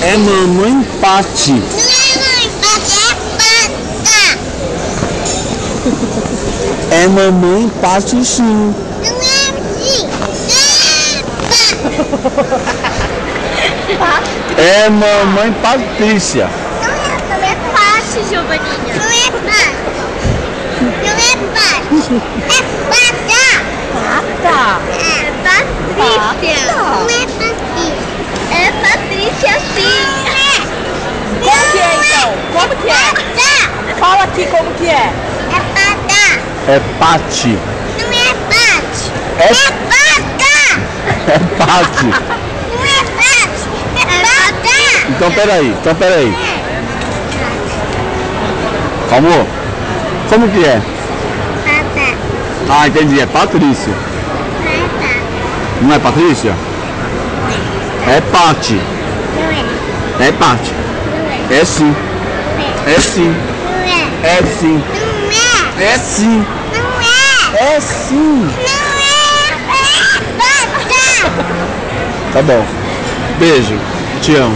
É mamãe Pati. Não é mãe Pati, é pata. É mamãe Pati sim. Não é assim. É mamãe Patrícia. Não é Pati, Giovaninha. Não é Pati. Não é Pati. É pata. Pata. É Patrícia. Não é Patrícia. É Patrícia sim. Como que é então? Como que é? Pata. Fala aqui como que é. É pata. É Pati. Não é Pati. É, É pata. é Pati. Não é Pati. É pata. Então peraí. Calma. Como que é? Pata. Ah, entendi. É Patrícia. Pata. Não é Patrícia? É Pati. Não é. É Pati. Não é. É sim. É sim. Não é. É sim. Não é. É sim. Não é. É sim. Não é. É pata. Tá bom. Beijo. Te amo.